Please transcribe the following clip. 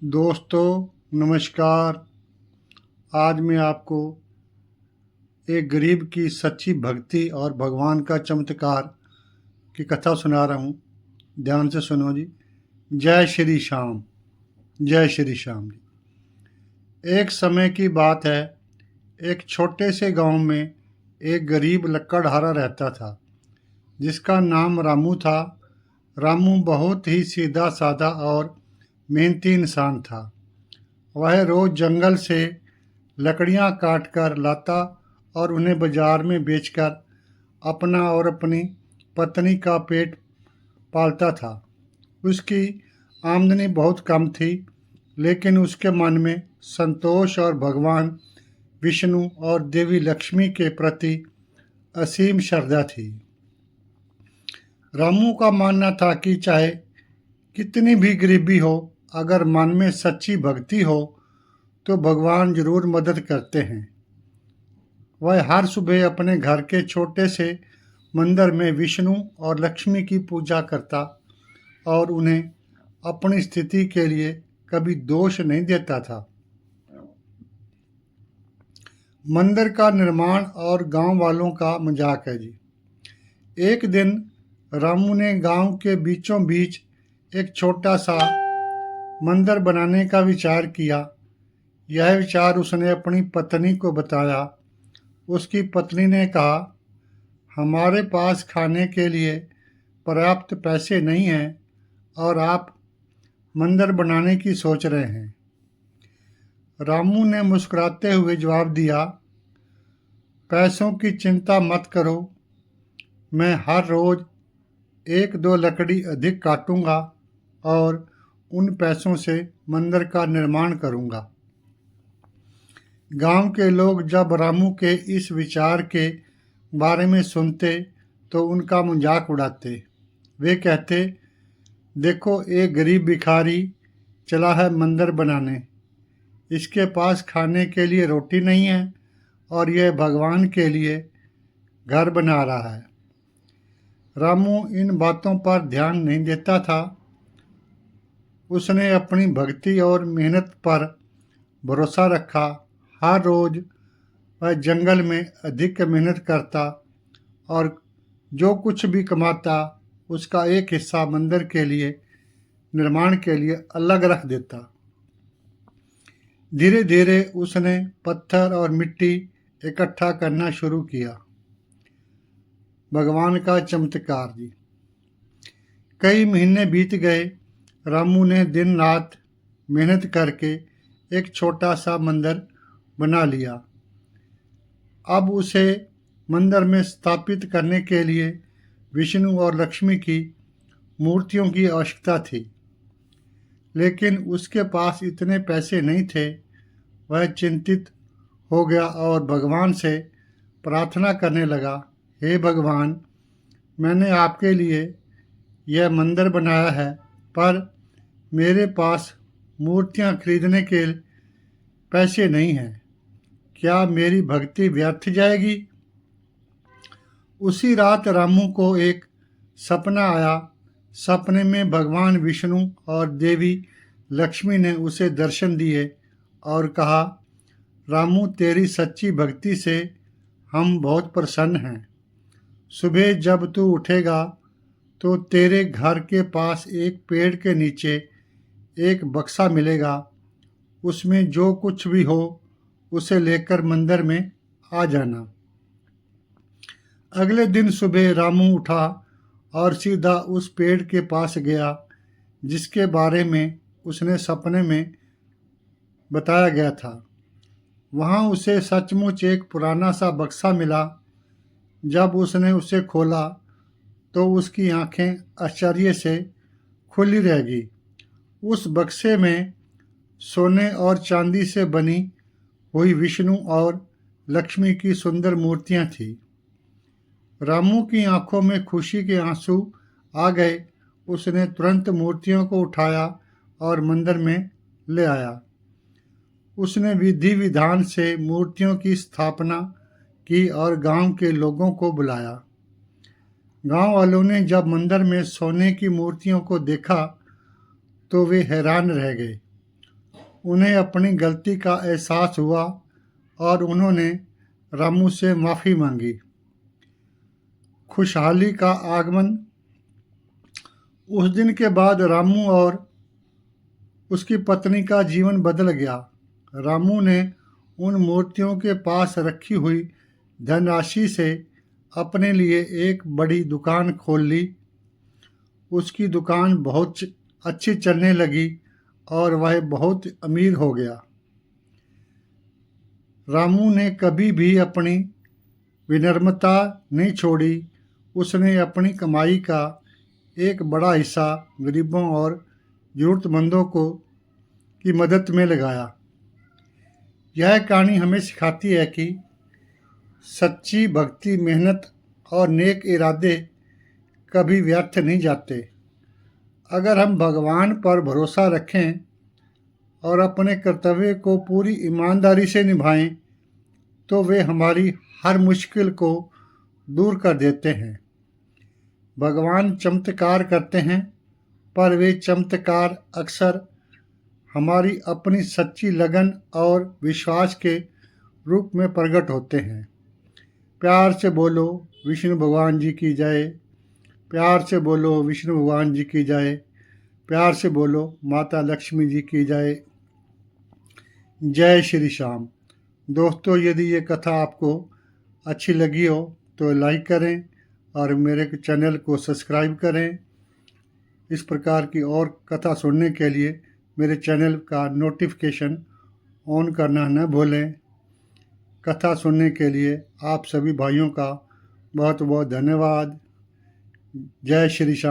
दोस्तों नमस्कार। आज मैं आपको एक गरीब की सच्ची भक्ति और भगवान का चमत्कार की कथा सुना रहा हूँ। ध्यान से सुनो जी। जय श्री श्याम। जय श्री श्याम जी। एक समय की बात है। एक छोटे से गांव में एक गरीब लकड़हारा रहता था जिसका नाम रामू था। रामू बहुत ही सीधा साधा और मेहनती इंसान था। वह रोज जंगल से लकड़ियां काट कर लाता और उन्हें बाजार में बेचकर अपना और अपनी पत्नी का पेट पालता था। उसकी आमदनी बहुत कम थी, लेकिन उसके मन में संतोष और भगवान विष्णु और देवी लक्ष्मी के प्रति असीम श्रद्धा थी। रामू का मानना था कि चाहे कितनी भी गरीबी हो, अगर मन में सच्ची भक्ति हो तो भगवान जरूर मदद करते हैं। वह हर सुबह अपने घर के छोटे से मंदिर में विष्णु और लक्ष्मी की पूजा करता और उन्हें अपनी स्थिति के लिए कभी दोष नहीं देता था। मंदिर का निर्माण और गांव वालों का मजाक है जी। एक दिन रामू ने गांव के बीचों बीच एक छोटा सा मंदिर बनाने का विचार किया। यह विचार उसने अपनी पत्नी को बताया। उसकी पत्नी ने कहा, हमारे पास खाने के लिए पर्याप्त पैसे नहीं हैं और आप मंदिर बनाने की सोच रहे हैं। रामू ने मुस्कुराते हुए जवाब दिया, पैसों की चिंता मत करो, मैं हर रोज एक दो लकड़ी अधिक काटूंगा और उन पैसों से मंदिर का निर्माण करूंगा। गांव के लोग जब रामू के इस विचार के बारे में सुनते तो उनका मजाक उड़ाते। वे कहते, देखो एक गरीब भिखारी चला है मंदिर बनाने, इसके पास खाने के लिए रोटी नहीं है और यह भगवान के लिए घर बना रहा है। रामू इन बातों पर ध्यान नहीं देता था। उसने अपनी भक्ति और मेहनत पर भरोसा रखा। हर रोज वह जंगल में अधिक मेहनत करता और जो कुछ भी कमाता उसका एक हिस्सा मंदिर के लिए निर्माण के लिए अलग रख देता। धीरे धीरे उसने पत्थर और मिट्टी इकट्ठा करना शुरू किया। भगवान का चमत्कार जी। कई महीने बीत गए। रामू ने दिन रात मेहनत करके एक छोटा सा मंदिर बना लिया। अब उसे मंदिर में स्थापित करने के लिए विष्णु और लक्ष्मी की मूर्तियों की आवश्यकता थी, लेकिन उसके पास इतने पैसे नहीं थे। वह चिंतित हो गया और भगवान से प्रार्थना करने लगा, हे भगवान, मैंने आपके लिए यह मंदिर बनाया है, पर मेरे पास मूर्तियां खरीदने के पैसे नहीं हैं। क्या मेरी भक्ति व्यर्थ जाएगी? उसी रात रामू को एक सपना आया। सपने में भगवान विष्णु और देवी लक्ष्मी ने उसे दर्शन दिए और कहा, रामू, तेरी सच्ची भक्ति से हम बहुत प्रसन्न हैं। सुबह जब तू उठेगा तो तेरे घर के पास एक पेड़ के नीचे एक बक्सा मिलेगा। उसमें जो कुछ भी हो उसे लेकर मंदिर में आ जाना। अगले दिन सुबह रामू उठा और सीधा उस पेड़ के पास गया जिसके बारे में उसने सपने में बताया गया था। वहाँ उसे सचमुच एक पुराना सा बक्सा मिला। जब उसने उसे खोला तो उसकी आंखें आश्चर्य से खुली रह गई। उस बक्से में सोने और चांदी से बनी हुई विष्णु और लक्ष्मी की सुंदर मूर्तियां थीं। रामू की आंखों में खुशी के आंसू आ गए। उसने तुरंत मूर्तियों को उठाया और मंदिर में ले आया। उसने विधि विधान से मूर्तियों की स्थापना की और गांव के लोगों को बुलाया। गांव वालों ने जब मंदिर में सोने की मूर्तियों को देखा तो वे हैरान रह गए। उन्हें अपनी गलती का एहसास हुआ और उन्होंने रामू से माफ़ी मांगी। खुशहाली का आगमन। उस दिन के बाद रामू और उसकी पत्नी का जीवन बदल गया। रामू ने उन मूर्तियों के पास रखी हुई धनराशि से अपने लिए एक बड़ी दुकान खोल ली। उसकी दुकान बहुत अच्छी चलने लगी और वह बहुत अमीर हो गया। रामू ने कभी भी अपनी विनम्रता नहीं छोड़ी। उसने अपनी कमाई का एक बड़ा हिस्सा गरीबों और ज़रूरतमंदों की मदद में लगाया। यह कहानी हमें सिखाती है कि सच्ची भक्ति, मेहनत और नेक इरादे कभी व्यर्थ नहीं जाते। अगर हम भगवान पर भरोसा रखें और अपने कर्तव्य को पूरी ईमानदारी से निभाएं, तो वे हमारी हर मुश्किल को दूर कर देते हैं। भगवान चमत्कार करते हैं, पर वे चमत्कार अक्सर हमारी अपनी सच्ची लगन और विश्वास के रूप में प्रकट होते हैं। प्यार से बोलो विष्णु भगवान जी की जय। प्यार से बोलो विष्णु भगवान जी की जय। प्यार से बोलो माता लक्ष्मी जी की जय। जय श्री श्याम। दोस्तों, यदि ये कथा आपको अच्छी लगी हो तो लाइक करें और मेरे चैनल को सब्सक्राइब करें। इस प्रकार की और कथा सुनने के लिए मेरे चैनल का नोटिफिकेशन ऑन करना न भूलें। कथा सुनने के लिए आप सभी भाइयों का बहुत बहुत धन्यवाद। जय श्री श्याम।